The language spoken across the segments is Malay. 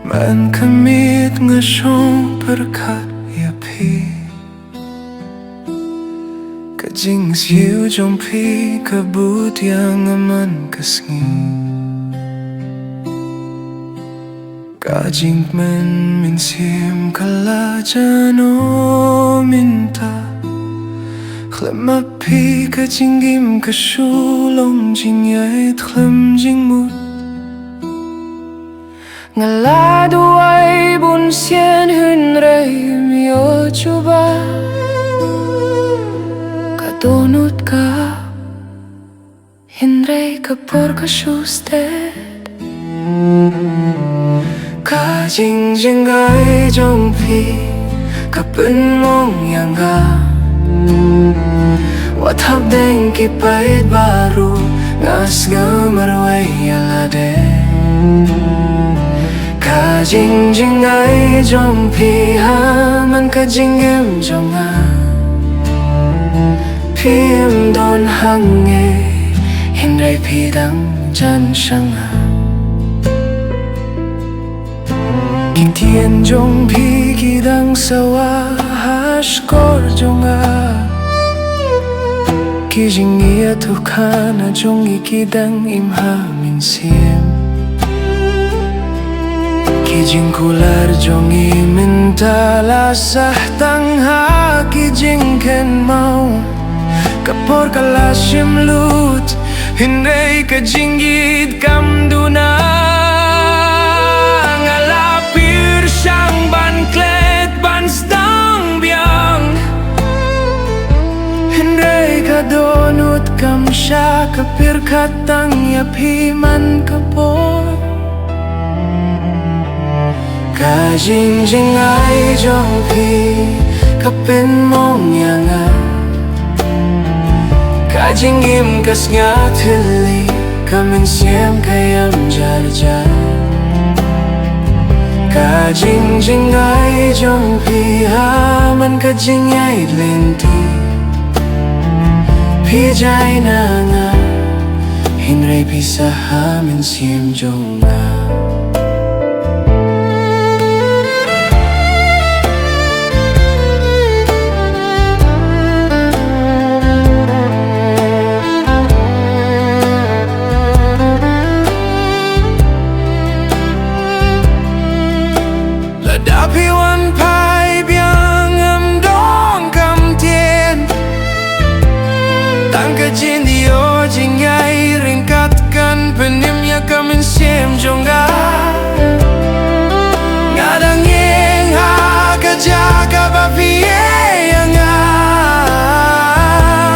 Man kamit nga syong perkat ya pi Kajing siu jong pi kabut yang aman kasngi Kajing men min sim kala jano minta Khlem pi kajing gim kasulong jing yai khlem jing mut Ngala duai bun sien hun rei mio chuba Kadonut ka hin rei kapor ka shusted Ka jing jing gai jong pi kapun mong yang ga Wat hab deng ki pait baru ngas gamarway alade Ka jing jing ai jong pi ha man ka jing em jong a Pi em don hang e hin rai pi dang jan shang a King tien jong pi ki dang sawa ha skor jong a Ki jing ia tu kana jong i ki dang im ha min siem Kijing kular jongi minta lasah tang ha kijing ken mau Kapor kalasim lut hindai kajingit kam duna Ngalapir sang ban klet ban stang biang Hindai kadonut kam sya kapir katang ya piman kapor Ka jing jing ai jong pi kapin mong yang a Ka jing im kas nga thili kamin siem kayam jar jar Ka jing jing ai jong pi ha man ka jing ai lenti Pi jai na nga hin rai pi sa ha min siem jong nga Dapi wan pai biang am dong kam tien Tang ka jin dio jing yai ringkat kan penim ya kamin siem jongga Ngadang yeng ha ka jaga ba pie yang a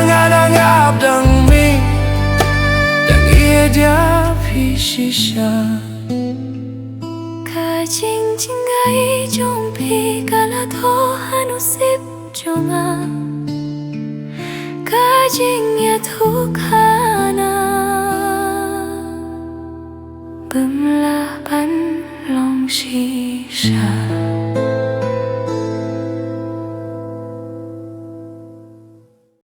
Ngadang abdang mi dang ia dia pi shisha Ka jing jing ai jong pi kala tho hanu sip jonga Ka jing ya thu khana bum la ban long shisha